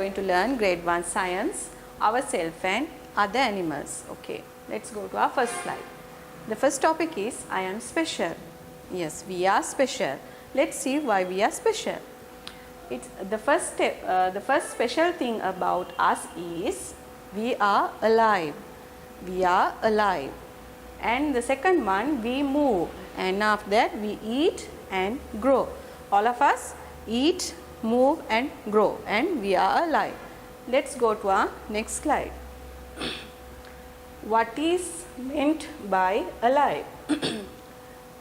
going to learn grade 1 science, ourselves and other animals. Okay, let's go to our first slide. The first topic is I am special. Yes, we are special. Let's see why we are special. It's the first step, the first special thing about us is we are alive. We are alive. And the second one, we move, and after that we eat and grow. All of us eat, move and grow, and we are alive. Let's go to our next slide. What is meant by alive?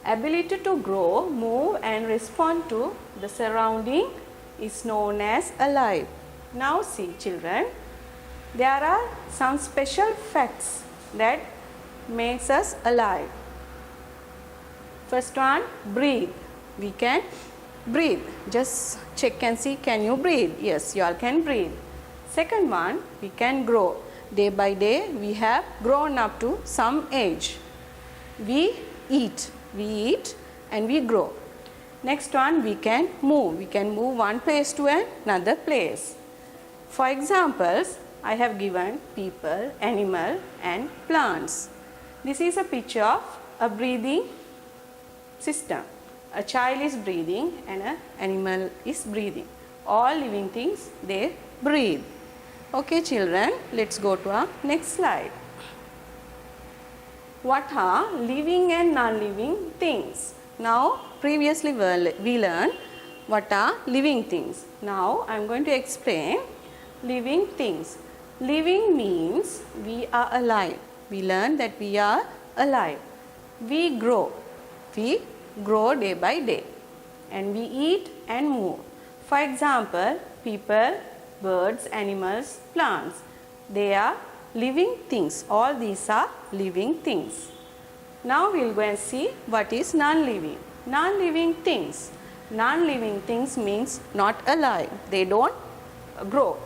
Ability to grow, move and respond to the surrounding is known as alive. Now see children, there are some special facts that makes us alive. First one, breathe. We can breathe. Just check and see, can you breathe? Yes, you all can breathe. Second one, we can grow. Day by day we have grown up to some age. We eat and we grow. Next one, we can move. We can move one place to another place. For examples, I have given people, animal and plants. This is a picture of a breathing system. A child is breathing and an animal is breathing. All living things, they breathe. Okay children, let's go to our next slide. What are living and non-living things? Now previously we learned what are living things. Now I am going to explain living things. Living means we are alive. We learn that we are alive. We grow. We grow day by day. And we eat and move. For example, people, birds, animals, plants. They are living things. All these are living things. Now we will go and see what is non-living. Non-living things. Non-living things means not alive. They don't grow.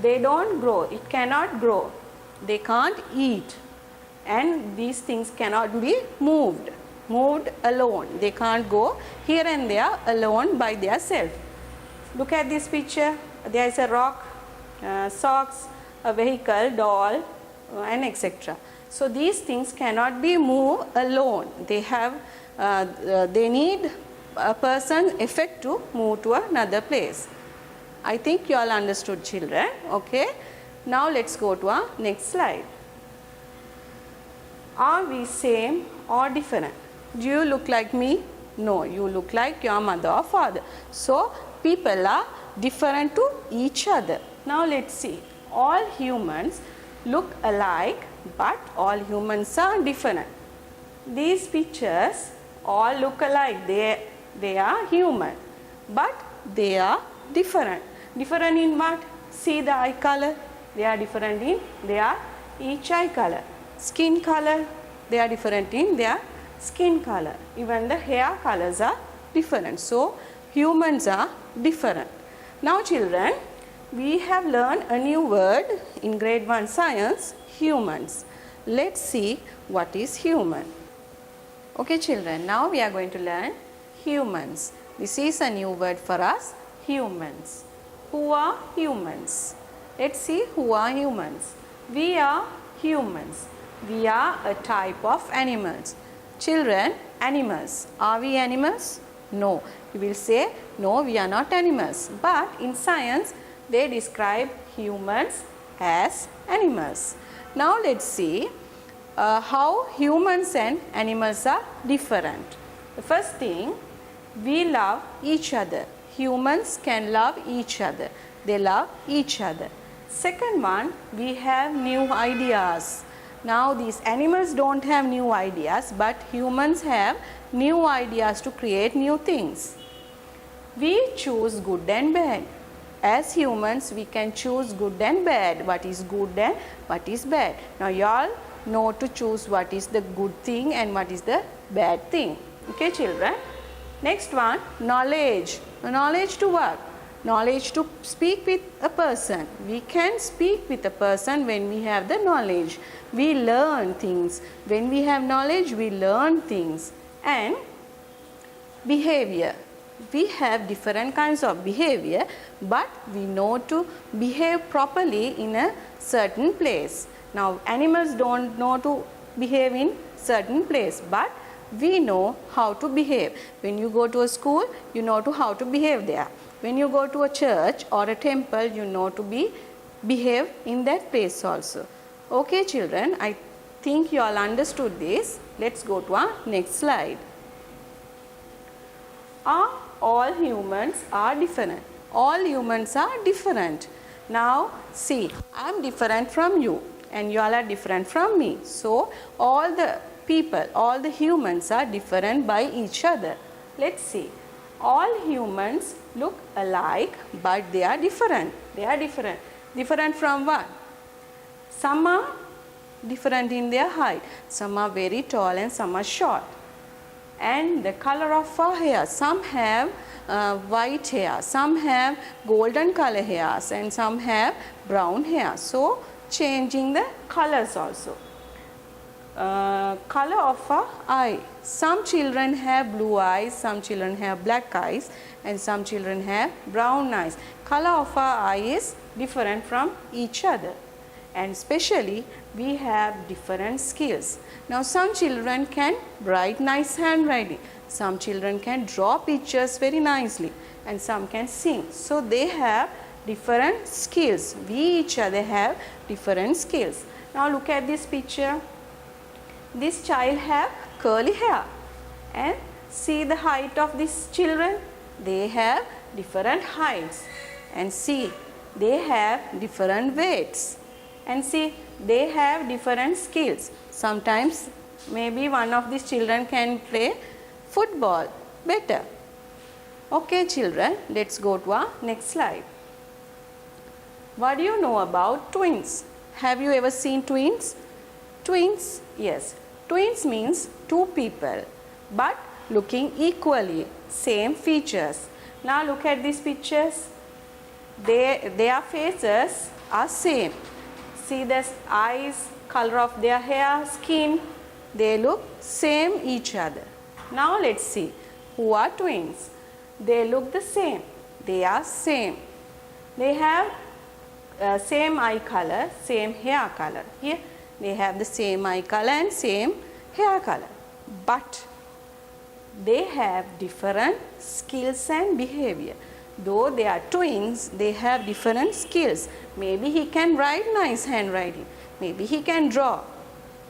They don't grow. It cannot grow. They can't eat. And these things cannot be moved alone. They can't go here and there alone by themselves. Look at this picture. There is a rock, socks, a vehicle, doll, and etc. So these things cannot be moved alone. They have, they need a person effect to move to another place. I think you all understood children. Okay. Now let's go to our next slide. Are we same or different? Do you look like me? No, you look like your mother or father. So people are different to each other. Now let's see. All humans look alike, but all humans are different. These pictures all look alike. They are human, but they are different. Different in what? See the eye color. They are different in their each eye color. Skin color, they are different in their skin color. Even the hair colors are different. So humans are different. Now children, we have learned a new word in grade 1 science, humans. Let's see what is human. Okay children, now we are going to learn humans. This is a new word for us, humans. Who are humans? Let's see who are humans. We are humans. We are a type of animals. Children, animals. Are we animals? No. You will say, no, we are not animals. But in science, they describe humans as animals. Now let's see how humans and animals are different. The first thing, we love each other. Humans can love each other. They love each other. Second one, we have new ideas. Now these animals don't have new ideas, but humans have new ideas to create new things. We choose good and bad. As humans, we can choose good and bad. What is good and what is bad. Now you all know to choose what is the good thing and what is the bad thing. Okay children. Next one, knowledge. Knowledge to what? Knowledge to speak with a person. We can speak with a person when we have the knowledge. We learn things. When we have knowledge, we learn things. And behavior. we have different kinds of behavior, but we know to behave properly in a certain place. Now animals don't know to behave in certain place, but we know how to behave. When you go to a school, you know to how to behave there. When you go to a church or a temple, you know to behave in that place also. Okay children, I think you all understood this. Let's go to our next slide. Are all humans are different? All humans are different. Now see, I am different from you and you all are different from me. So all the people, all the humans are different by each other. Let's see. All humans look alike, but they are different. They are different. Different from what? Some are different in their height. Some are very tall and some are short. And the color of our hair. Some have white hair, some have golden color hairs, and some have brown hair. So changing the colors also. Color of our eye. Some children have blue eyes, some children have black eyes, and some children have brown eyes. Color of our eye is different from each other, and especially we have different skills. Now some children can write nice handwriting, some children can draw pictures very nicely, and some can sing. So they have different skills. We each other have different skills. Now look at this picture. This child have curly hair, and see the height of these children. They have different heights, and see they have different weights, and see they have different skills. Sometimes maybe one of these children can play football better. Okay children, let's go to our next slide. What do you know about twins? Have you ever seen twins? Twins, yes. Twins means two people but looking equally, same features. Now look at these pictures. Their faces are same. See the eyes, color of their hair, skin, they look same each other. Now let's see who are twins. They look the same. They are same. They have same eye color, same hair color. Here they have the same eye color and same hair color, but they have different skills and behavior. Though they are twins, they have different skills. Maybe he can write nice handwriting, maybe he can draw.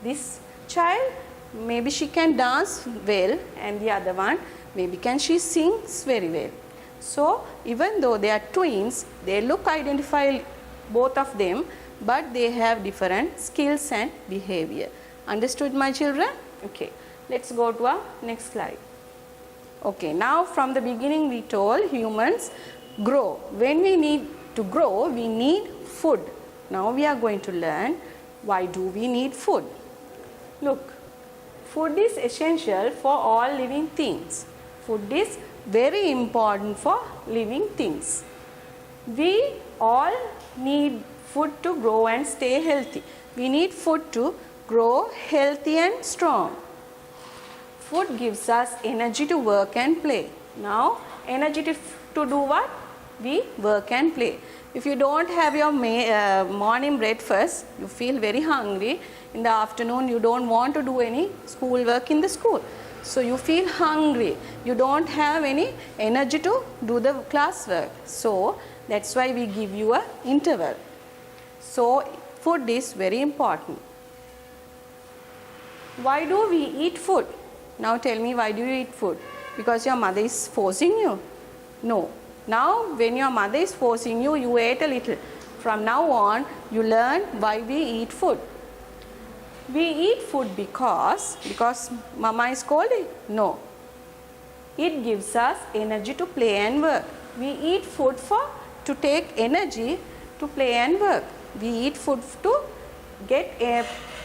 This child, maybe she can dance well, and the other one, maybe she sings very well. So even though they are twins, they look identified, both of them, but they have different skills and behavior. Understood my children? Okay, let's go to our next slide. Okay, now from the beginning we told humans grow. When we need to grow, we need food. Now we are going to learn why do we need food. Look, food is essential for all living things. Food is very important for living things. We all need food to grow and stay healthy. We need food to grow healthy and strong. Food gives us energy to work and play. Now, energy to do what? We work and play. If you don't have your morning breakfast, you feel very hungry. In the afternoon, you don't want to do any school work in the school. So you feel hungry. You don't have any energy to do the class work. So that's why we give you an interval. So food is very important. Why do we eat food? Now tell me, why do you eat food? Because your mother is forcing you? No. Now when your mother is forcing you, you ate a little. From now on, you learn why we eat food. We eat food because mama is scolding? No. It gives us energy to play and work. We eat food to take energy to play and work. We eat food to get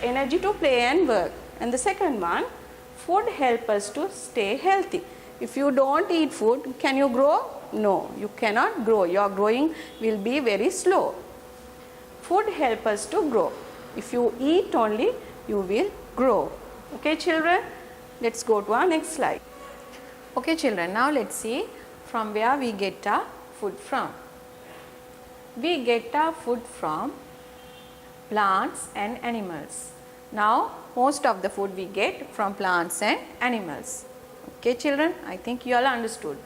energy to play and work. And the second one, food helps us to stay healthy. If you don't eat food, can you grow? No, you cannot grow. Your growing will be very slow. Food helps us to grow. If you eat only, you will grow. Okay children, let's go to our next slide. Okay children, now let's see from where we get our food from? We get our food from plants and animals. Now, most of the food we get from plants and animals. Okay children, I think you all understood.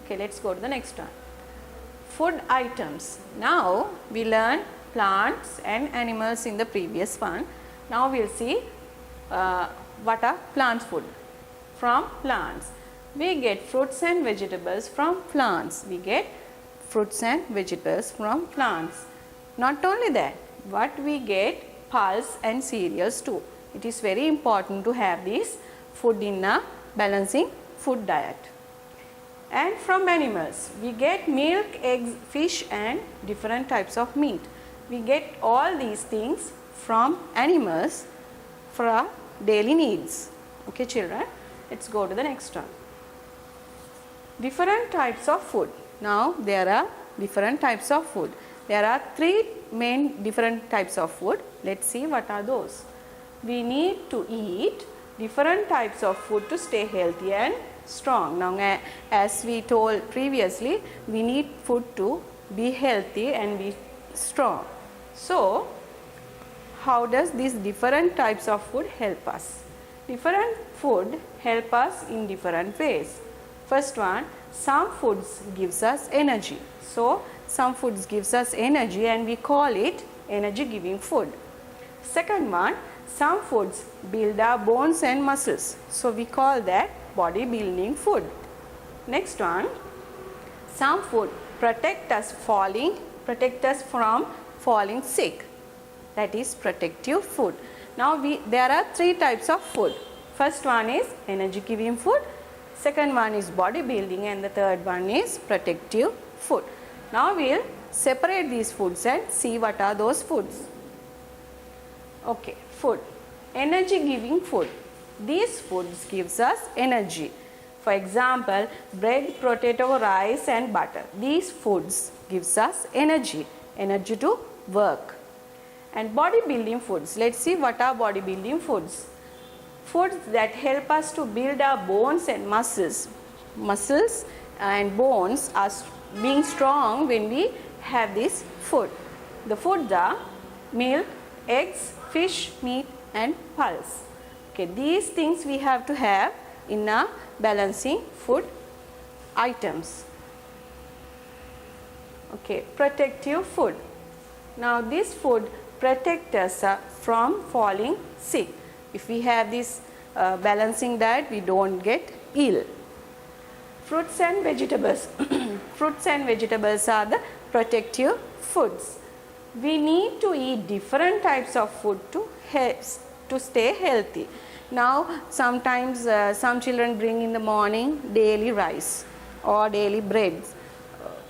Okay, let's go to the next one. Food items. Now, we learned plants and animals in the previous one. Now, we will see what are plant food. From plants, we get fruits and vegetables from plants. We get fruits and vegetables from plants. Not only that, but we get pulse and cereals too. It is very important to have this food in a balancing food diet. And from animals, we get milk, eggs, fish and different types of meat. We get all these things from animals for our daily needs. Okay children, let's go to the next one. Different types of food. Now there are different types of food. There are three main different types of food. Let's see what are those. We need to eat different types of food to stay healthy and strong. Now as we told previously, we need food to be healthy and be strong. So how does these different types of food help us? Different food help us in different ways. First one, some foods gives us energy. So some foods gives us energy and we call it energy giving food. Second one, some foods build our bones and muscles. So we call that body building food. Next one, some food protect us from falling sick. That is protective food. Now there are three types of food. First one is energy giving food, second one is body building and the third one is protective food. Now we will separate these foods and see what are those foods. Okay, food. Energy giving food. These foods gives us energy. For example, bread, potato, rice and butter. These foods gives us energy to work. And body building foods. Let's see what are body building foods. Foods that help us to build our bones and muscles. Muscles and bones are being strong when we have this food. The foods are milk, eggs, fish, meat and pulse. Okay, these things we have to have in our balancing food items. Okay, protective food. Now this food protect us from falling sick. If we have this balancing diet, we don't get ill. Fruits and vegetables. Fruits and vegetables are the protective foods. We need to eat different types of food to stay healthy. Now sometimes some children bring in the morning daily rice or daily bread.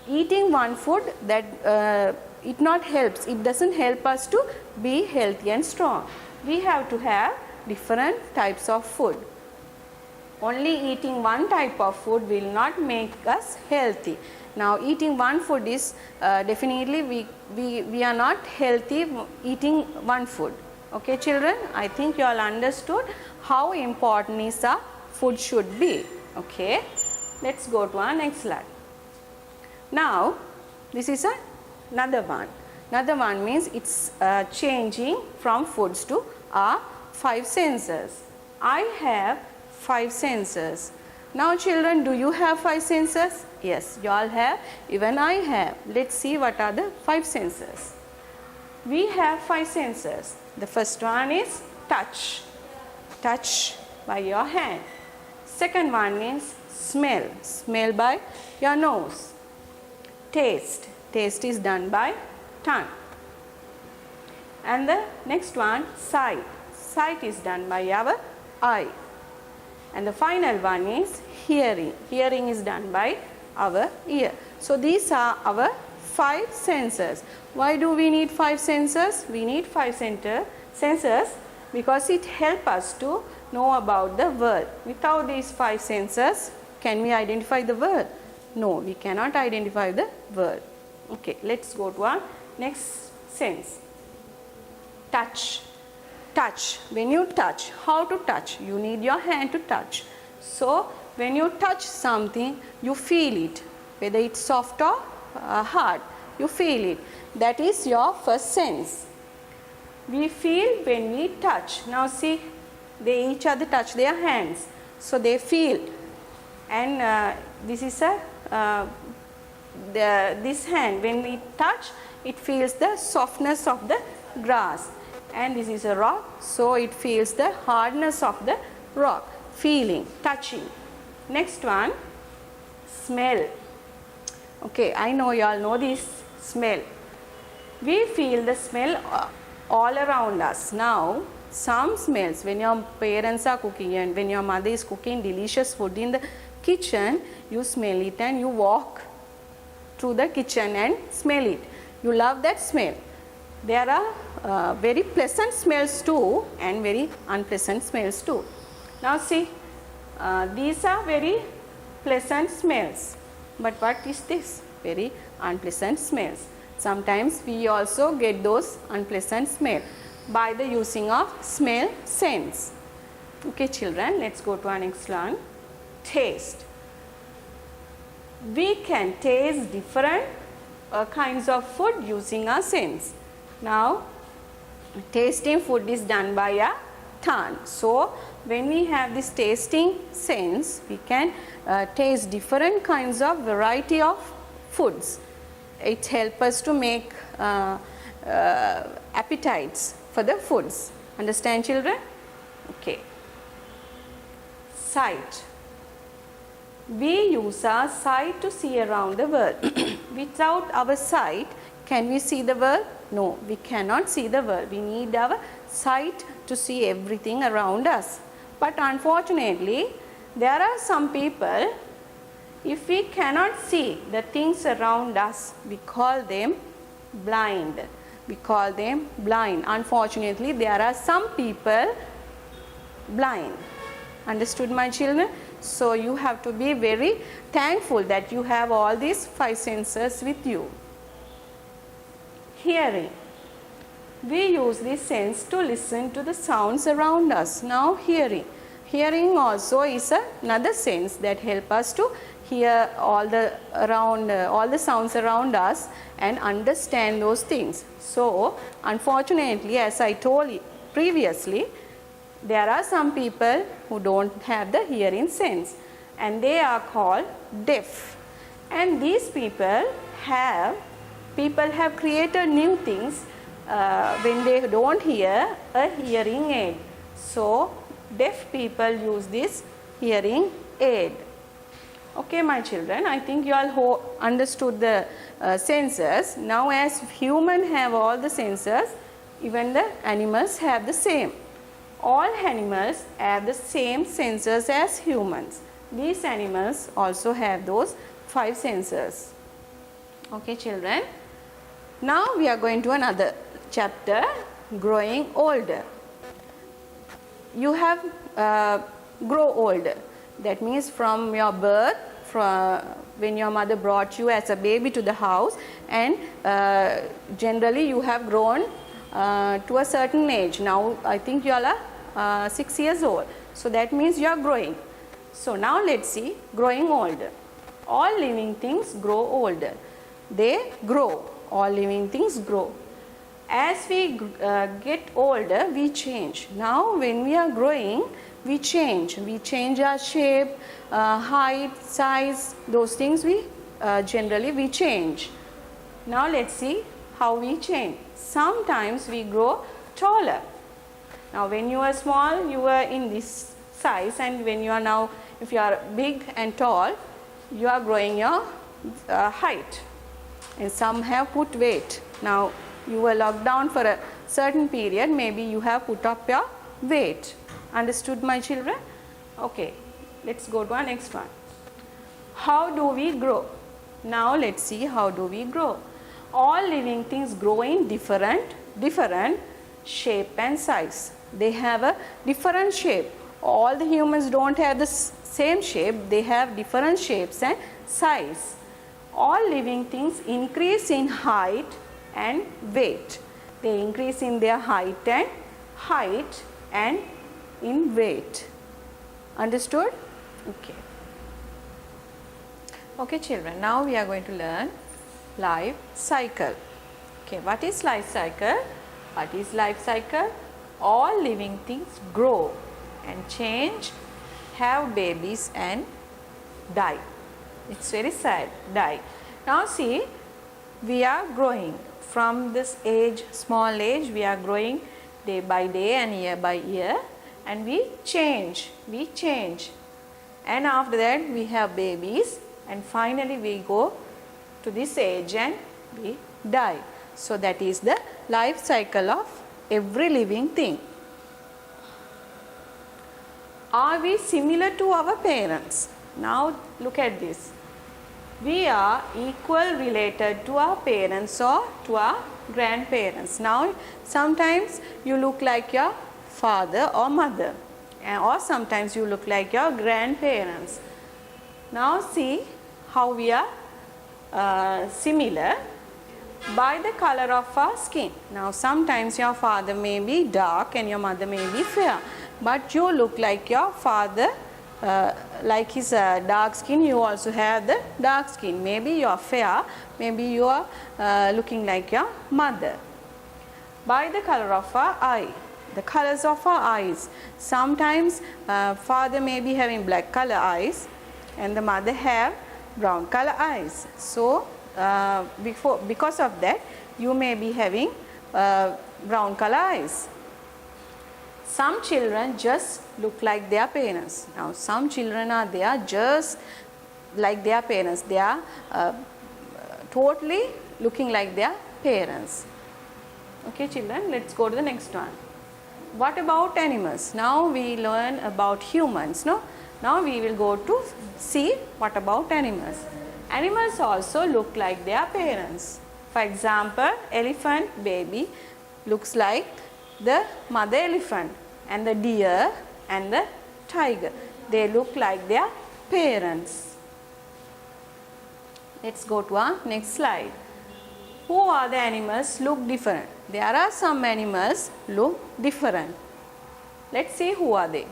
Eating one food that it not helps. It doesn't help us to be healthy and strong. We have to have different types of food. Only eating one type of food will not make us healthy. Now eating one food is definitely we are not healthy eating one food. Okay children, I think you all understood how important is our food should be. Okay, let's go to our next slide. Now this is another one. Another one means it's changing from foods to our five senses. I have five senses. Now children, do you have five senses? Yes, you all have, even I have. Let's see what are the five senses. We have five senses. The first one is touch. Touch by your hand. Second one is smell. Smell by your nose. Taste. Taste is done by tongue. And the next one, sight. Sight is done by our eye. And the final one is hearing. Hearing is done by our ear. So these are our five senses. Why do we need five senses? We need five senses because it helps us to know about the world. Without these five senses, can we identify the world? No, we cannot identify the world. Okay, let's go to our next sense. Touch. Touch. When you touch, how to touch? You need your hand to touch. So when you touch something, you feel it. whether it's soft or hard. You feel it. That is your first sense. We feel when we touch. Now see, they each other touch their hands. So they feel. And this is this hand, when we touch, it feels the softness of the grass. And this is a rock, so it feels the hardness of the rock. Feeling, touching. Next one, smell. Okay, I know you all know this smell. We feel the smell all around us. Now, some smells, when your parents are cooking and when your mother is cooking delicious food in the kitchen, you smell it and you walk through the kitchen and smell it. You love that smell. There are very pleasant smells too and very unpleasant smells too. Now see, these are very pleasant smells. But what is this? Very unpleasant smells. Sometimes we also get those unpleasant smells by the using of smell sense. Okay children, let's go to our next one. Taste. We can taste different kinds of food using our sense. Now, tasting food is done by a tongue. So, when we have this tasting sense, we can taste different kinds of variety of foods. It helps us to make appetites for the foods. Understand children? Okay. Sight. We use our sight to see around the world. Without our sight, can we see the world? No, we cannot see the world. We need our sight to see everything around us. But unfortunately, there are some people, if we cannot see the things around us, we call them blind. We call them blind. Unfortunately, there are some people blind. Understood, my children? So you have to be very thankful that you have all these 5 senses with you. Hearing. We use this sense to listen to the sounds around us. Now hearing. Hearing also is another sense that helps us to hear all the sounds around us and understand those things. So unfortunately, as I told you previously, there are some people who don't have the hearing sense and they are called deaf. And these people have created new things when they don't hear a hearing aid. So deaf people use this hearing aid. Okay my children, I think you all understood the senses. Now as humans have all the senses, even the animals have the same. All animals have the same senses as humans. These animals also have those 5 senses. Okay children. Now we are going to another chapter, growing older. You have grow older. That means from your birth, when your mother brought you as a baby to the house, and generally you have grown to a certain age. Now I think you all are 6 years old. So that means you are growing. So now let's see growing older. All living things grow older. They grow. All living things grow. As we get older, we change. Now when we are growing, we change. We change our shape, height, size, those things we generally change. Now let's see how we change. Sometimes we grow taller. Now when you are small, you are in this size, and when you are now, if you are big and tall, you are growing your height. And some have put weight. Now you were locked down for a certain period, maybe you have put up your weight. Understood my children? Okay, let's go to our next one. How do we grow? Now let's see how do we grow. All living things grow in different shape and size. They have a different shape. All the humans don't have the same shape. They have different shapes and size. All living things increase in height and weight. They increase in their height and in weight. Understood? Okay. Okay children, now we are going to learn life cycle. Okay, what is life cycle? What is life cycle? All living things grow and change, have babies and die. It's very sad, die. Now see, we are growing from this age, small age, we are growing day by day and year by year, and we change. And after that we have babies, and finally we go to this age and we die. So that is the life cycle of every living thing. Are we similar to our parents? Now look at this. We are equal related to our parents or to our grandparents. Now sometimes you look like your father or mother, or sometimes you look like your grandparents. Now see how we are similar by the color of our skin. Now sometimes your father may be dark and your mother may be fair, but you look like your father, like his dark skin, you also have the dark skin. Maybe you are fair, maybe you are looking like your mother. By the color of our eye, the colors of our eyes. Sometimes father may be having black color eyes and the mother have brown color eyes. So because of that you may be having brown color eyes. Some children just look like their parents. Now some children are there just like their parents. They are totally looking like their parents. Okay children, let's go to the next one. What about animals? Now we learn about humans. No? Now we will go to see what about animals. Animals also look like their parents. For example, elephant baby looks like the mother elephant, and the deer and the tiger, they look like their parents. Let's go to our next slide. Who are the animals look different? There are some animals look different. Let's see who are they.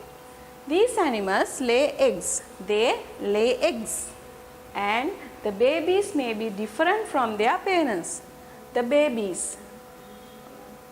These animals lay eggs. They lay eggs, and the babies may be different from their parents. The babies.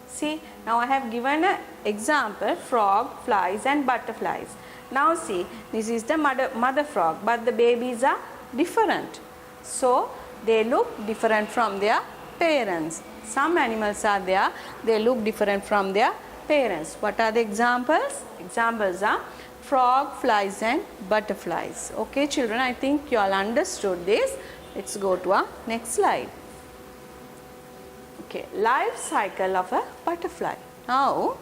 See, now I have given an example, frog, flies and butterflies. Now see, this is the mother frog, but the babies are different. So they look different from their parents. Some animals are there, they look different from their parents. What are the examples? Examples are frog, flies and butterflies. Okay children, I think you all understood this. Let's go to our next slide. Okay, life cycle of a butterfly. Now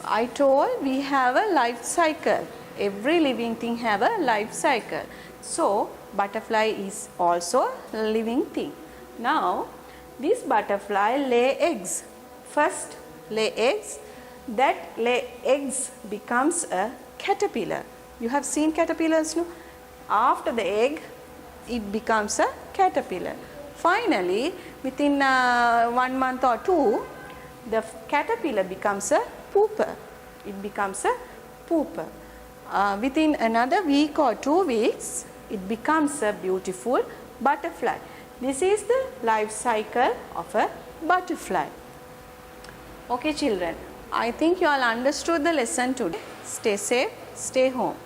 I told we have a life cycle. Every living thing have a life cycle. So butterfly is also a living thing. Now this butterfly lay eggs. First lay eggs. That lay eggs becomes a caterpillar. You have seen caterpillars, no? After the egg, it becomes a caterpillar. Finally, within 1 month or 2, the caterpillar becomes a pupa. It becomes a pupa. Within another week or 2 weeks, it becomes a beautiful butterfly. This is the life cycle of a butterfly. Okay children, I think you all understood the lesson today. Stay safe, stay home.